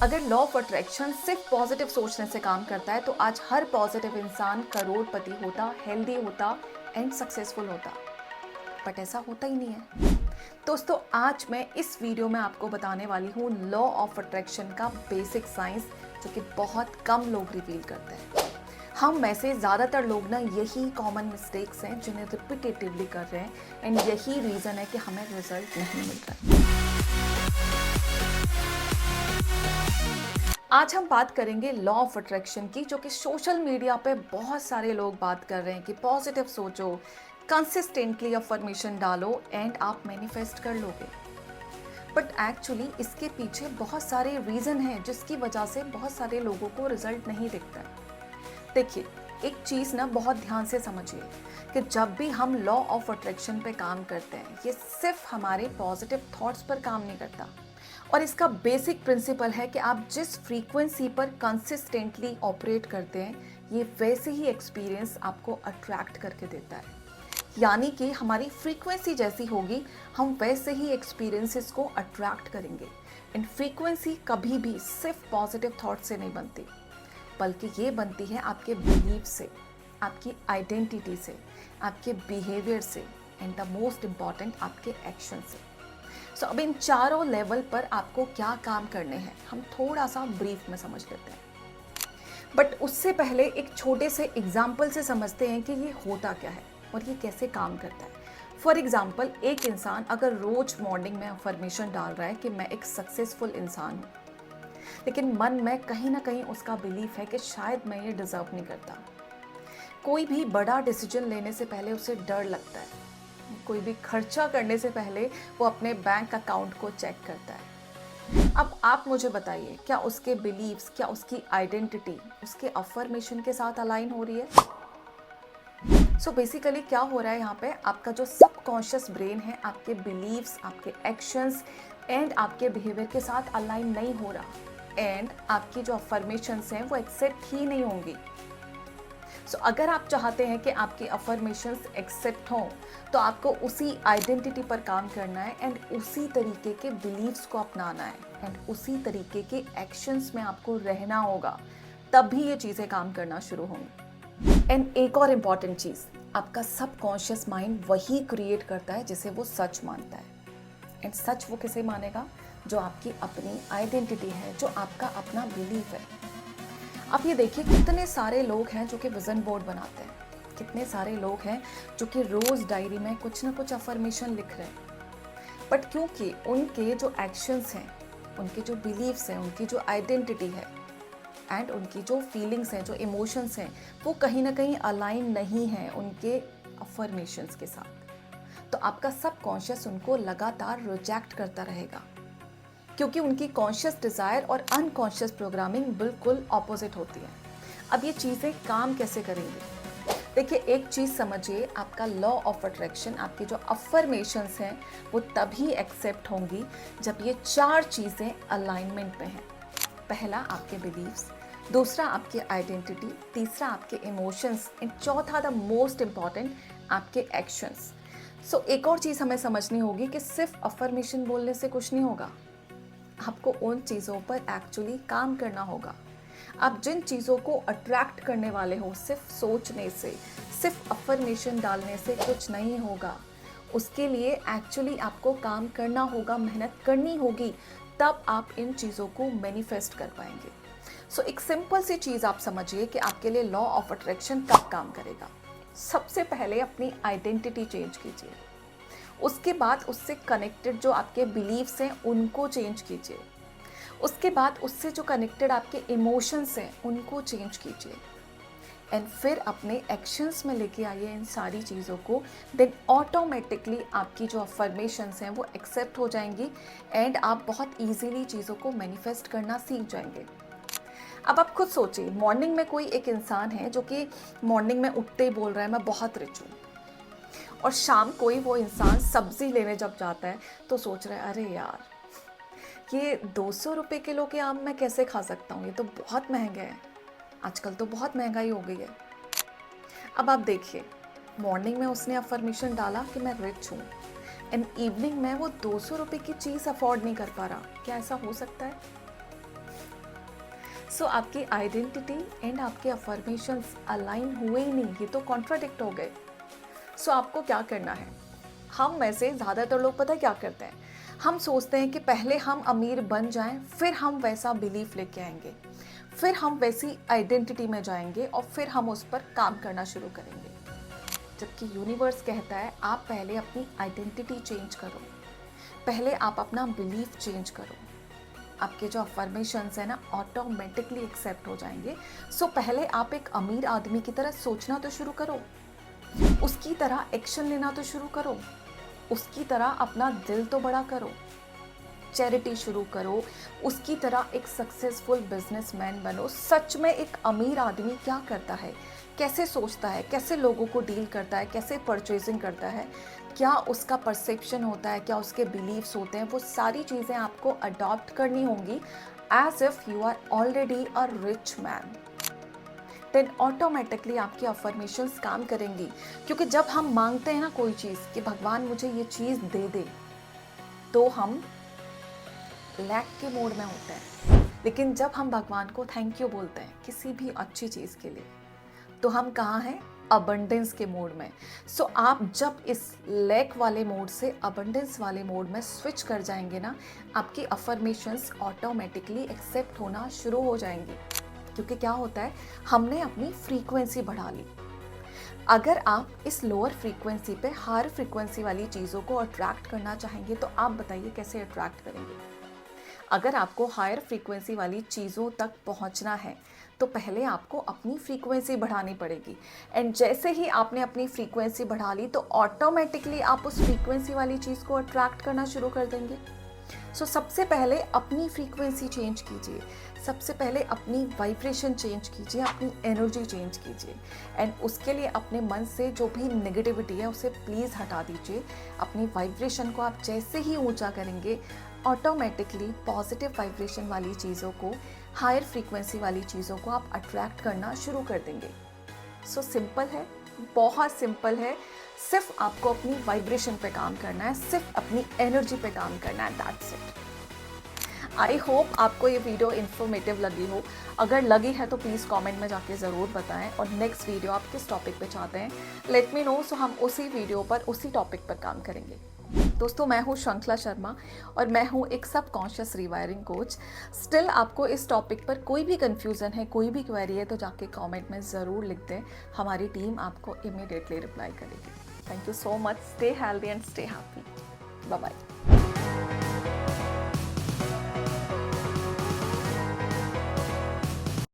अगर law of attraction सिर्फ positive सोचने से काम करता है तो आज हर पॉजिटिव इंसान करोड़पति होता, हेल्दी होता एंड सक्सेसफुल होता। बट ऐसा होता ही नहीं है। दोस्तों, आज मैं इस वीडियो में आपको बताने वाली हूँ लॉ ऑफ अट्रैक्शन का बेसिक साइंस, जो कि बहुत कम लोग रिवील करते हैं। हम में से ज़्यादातर लोग ना यही कॉमन मिस्टेक्स हैं जिन्हें रिपीटेटिवली कर रहे हैं एंड यही रीज़न है कि हमें रिजल्ट नहीं मिल रहा। आज हम बात करेंगे लॉ ऑफ अट्रैक्शन की, जो कि सोशल मीडिया पे बहुत सारे लोग बात कर रहे हैं कि पॉजिटिव सोचो, कंसिस्टेंटली अफर्मेशन डालो एंड आप मैनिफेस्ट कर लोगे। बट एक्चुअली इसके पीछे बहुत सारे रीज़न हैं जिसकी वजह से बहुत सारे लोगों को रिजल्ट नहीं दिखता है। देखिए, एक चीज़ ना बहुत ध्यान से समझिए कि जब भी हम लॉ ऑफ अट्रैक्शन पे काम करते हैं, ये सिर्फ हमारे पॉजिटिव थॉट्स पर काम नहीं करता। और इसका बेसिक प्रिंसिपल है कि आप जिस फ्रीक्वेंसी पर कंसिस्टेंटली ऑपरेट करते हैं, ये वैसे ही एक्सपीरियंस आपको अट्रैक्ट करके देता है। यानी कि हमारी फ्रीक्वेंसी जैसी होगी, हम वैसे ही एक्सपीरियंसेस को अट्रैक्ट करेंगे। एंड फ्रीक्वेंसी कभी भी सिर्फ पॉजिटिव थॉट से नहीं बनती, बल्कि ये बनती है आपके बिलीफ से, आपकी आइडेंटिटी से, आपके बिहेवियर से एंड द मोस्ट इम्पॉर्टेंट आपके एक्शन से। सो अब इन चारों लेवल पर आपको क्या काम करने हैं, हम थोड़ा सा ब्रीफ में समझ लेते हैं। बट उससे पहले एक छोटे से एग्जाम्पल से समझते हैं कि ये होता क्या है और ये कैसे काम करता है। फॉर एग्जाम्पल, एक इंसान अगर रोज मॉर्निंग में अफर्मेशन डाल रहा है कि मैं एक सक्सेसफुल इंसान हूँ, लेकिन मन में कहीं ना कहीं उसका बिलीफ है कि शायद मैं ये डिजर्व नहीं करता। कोई भी बड़ा डिसीजन लेने से पहले उसे डर लगता है। कोई भी खर्चा करने से पहले वो अपने बैंक अकाउंट को चेक करता है। अब आप मुझे बताइए, क्या उसके बिलीव्स, क्या उसकी आइडेंटिटी उसके अफर्मेशन के साथ अलाइन हो रही है? सो बेसिकली क्या हो रहा है यहाँ पे, आपका जो सबकॉन्शियस ब्रेन है आपके बिलीव्स, आपके एक्शंस एंड आपके बिहेवियर के साथ अलाइन नहीं हो रहा एंड आपकी जो अफर्मेशंस हैं वो एक्सेप्ट ही नहीं होंगी। सो अगर आप चाहते हैं कि आपकी अफर्मेशंस एक्सेप्ट हों, तो आपको उसी आइडेंटिटी पर काम करना है एंड उसी तरीके के बिलीव्स को अपनाना है एंड उसी तरीके के एक्शंस में आपको रहना होगा, तभी ये चीज़ें काम करना शुरू होंगी। एंड एक और इम्पॉर्टेंट चीज़, आपका सबकॉन्शियस माइंड वही क्रिएट करता है जिसे वो सच मानता है। एंड सच वो किसे मानेगा? जो आपकी अपनी आइडेंटिटी है, जो आपका अपना बिलीफ है। अब ये देखिए, कितने सारे लोग हैं जो कि विजन बोर्ड बनाते हैं, कितने सारे लोग हैं जो कि रोज़ डायरी में कुछ ना कुछ अफर्मेशन लिख रहे हैं। बट क्योंकि उनके जो एक्शंस हैं, उनके जो बिलीव्स हैं, उनकी जो आइडेंटिटी है एंड उनकी जो फीलिंग्स हैं, जो इमोशंस हैं, वो कहीं ना कहीं अलाइन नहीं है उनके अफर्मेशंस के साथ, तो आपका सबकॉन्शियस उनको लगातार रिजेक्ट करता रहेगा, क्योंकि उनकी कॉन्शियस डिज़ायर और अनकॉन्शियस प्रोग्रामिंग बिल्कुल ऑपोजिट होती है। अब ये चीज़ें काम कैसे करेंगी? देखिए, एक चीज़ समझिए, आपका लॉ ऑफ अट्रैक्शन, आपकी जो अफर्मेशंस हैं वो तभी एक्सेप्ट होंगी जब ये चार चीज़ें अलाइनमेंट में हैं। पहला आपके बिलीव्स, दूसरा आपकी आइडेंटिटी, तीसरा आपके इमोशंस एंड चौथा द मोस्ट इम्पॉर्टेंट आपके एक्शंस। सो एक और चीज़ हमें समझनी होगी कि सिर्फ अफर्मेशन बोलने से कुछ नहीं होगा, आपको उन चीज़ों पर एक्चुअली काम करना होगा। आप जिन चीज़ों को अट्रैक्ट करने वाले हो, सिर्फ सोचने से, सिर्फ अफर्मेशन डालने से कुछ नहीं होगा। उसके लिए एक्चुअली आपको काम करना होगा, मेहनत करनी होगी, तब आप इन चीज़ों को मैनिफेस्ट कर पाएंगे। सो एक सिंपल सी चीज़ आप समझिए कि आपके लिए लॉ ऑफ अट्रैक्शन कब काम करेगा। सबसे पहले अपनी आइडेंटिटी चेंज कीजिए, उसके बाद उससे कनेक्टेड जो आपके बिलीव्स हैं उनको चेंज कीजिए, उसके बाद उससे जो कनेक्टेड आपके इमोशंस हैं उनको चेंज कीजिए एंड फिर अपने एक्शंस में लेके आइए इन सारी चीज़ों को। देन ऑटोमेटिकली आपकी जो अफर्मेशंस हैं वो एक्सेप्ट हो जाएंगी एंड आप बहुत ईजीली चीज़ों को मैनिफेस्ट करना सीख जाएंगे। अब आप खुद सोचिए, मॉर्निंग में कोई एक इंसान है जो कि मॉर्निंग में उठते ही बोल रहा है मैं बहुत रिच हूँ, और शाम कोई वो इंसान सब्जी लेने जब जाता है तो सोच रहा है अरे यार, ये 200 रुपये किलो के आम मैं कैसे खा सकता हूँ, ये तो बहुत महंगे हैं, आजकल तो बहुत महंगाई हो गई है। अब आप देखिए, मॉर्निंग में उसने अफर्मेशन डाला कि मैं रिच हूँ एंड इवनिंग में वो 200 रुपये की चीज़ अफोर्ड नहीं कर पा रहा। क्या ऐसा हो सकता है? सो आपकी आइडेंटिटी एंड आपके अफर्मेशंस अलाइन हुए ही नहीं, ये तो कॉन्ट्राडिक्ट हो गए। सो आपको क्या करना है, हम में से ज़्यादातर लोग पता है क्या करते हैं, हम सोचते हैं कि पहले हम अमीर बन जाएं, फिर हम वैसा बिलीफ लेके आएंगे, फिर हम वैसी आइडेंटिटी में जाएंगे और फिर हम उस पर काम करना शुरू करेंगे। जबकि यूनिवर्स कहता है आप पहले अपनी आइडेंटिटी चेंज करो, पहले आप अपना बिलीफ चेंज करो, आपके जो अफर्मेशंस है ना ऑटोमेटिकली एक्सेप्ट हो जाएंगे। सो पहले आप एक अमीर आदमी की तरह सोचना तो शुरू करो, उसकी तरह एक्शन लेना तो शुरू करो, उसकी तरह अपना दिल तो बड़ा करो, चैरिटी शुरू करो, उसकी तरह एक सक्सेसफुल बिजनेसमैन बनो। सच में एक अमीर आदमी क्या करता है, कैसे सोचता है, कैसे लोगों को डील करता है, कैसे परचेजिंग करता है, क्या उसका परसेप्शन होता है, क्या उसके बिलीव्स होते हैं, वो सारी चीज़ें आपको अडॉप्ट करनी होंगी as if you are already a rich man. Then automatically आपकी अफर्मेशंस काम करेंगी। क्योंकि जब हम मांगते हैं ना कोई चीज़ कि भगवान मुझे ये चीज़ दे दे, तो हम लैक के मोड में होते हैं। लेकिन जब हम भगवान को थैंक यू बोलते हैं किसी भी अच्छी चीज़ के लिए, तो हम कहाँ हैं, अबंडेंस के मोड में। सो आप जब इस लैक वाले मोड से अबंडेंस वाले मोड में स्विच कर जाएंगे ना, आपकी अफर्मेशंस ऑटोमेटिकली एक्सेप्ट होना शुरू हो जाएंगी। क्योंकि क्या होता है, हमने अपनी फ्रीक्वेंसी बढ़ा ली। अगर आप इस लोअर फ्रीक्वेंसी पे हायर फ्रीक्वेंसी वाली चीज़ों को अट्रैक्ट करना चाहेंगे, तो आप बताइए कैसे अट्रैक्ट करेंगे। अगर आपको हायर फ्रीक्वेंसी वाली चीज़ों तक पहुंचना है, तो पहले आपको अपनी फ्रीक्वेंसी बढ़ानी पड़ेगी। एंड जैसे ही आपने अपनी फ्रीक्वेंसी बढ़ा ली, तो ऑटोमेटिकली आप उस फ्रीक्वेंसी वाली चीज़ को अट्रैक्ट करना शुरू कर देंगे। सो सबसे पहले अपनी फ्रीक्वेंसी चेंज कीजिए, सबसे पहले अपनी वाइब्रेशन चेंज कीजिए, अपनी एनर्जी चेंज कीजिए। एंड उसके लिए अपने मन से जो भी नेगेटिविटी है उसे प्लीज़ हटा दीजिए। अपनी वाइब्रेशन को आप जैसे ही ऊंचा करेंगे, ऑटोमेटिकली पॉजिटिव वाइब्रेशन वाली चीज़ों को, हायर फ्रीक्वेंसी वाली चीज़ों को आप अट्रैक्ट करना शुरू कर देंगे। सो सिंपल है, बहुत सिंपल है। सिर्फ आपको अपनी वाइब्रेशन पे काम करना है, सिर्फ अपनी एनर्जी पे काम करना है, दैट्स इट। आई होप आपको ये वीडियो इन्फॉर्मेटिव लगी हो। अगर लगी है तो प्लीज़ कमेंट में जाके ज़रूर बताएं। और नेक्स्ट वीडियो आप किस टॉपिक पे चाहते हैं, लेट मी नो। सो हम उसी वीडियो पर, उसी टॉपिक पर काम करेंगे। दोस्तों, मैं हूँ श्रृंखला शर्मा और मैं हूँ एक सबकॉन्शियस रिवायरिंग कोच। स्टिल आपको इस टॉपिक पर कोई भी कन्फ्यूज़न है, कोई भी क्वेरी है, तो जाके कमेंट में ज़रूर लिख दें। हमारी टीम आपको इमीडिएटली रिप्लाई करेगी। Thank you so much. Stay healthy and stay happy. Bye bye.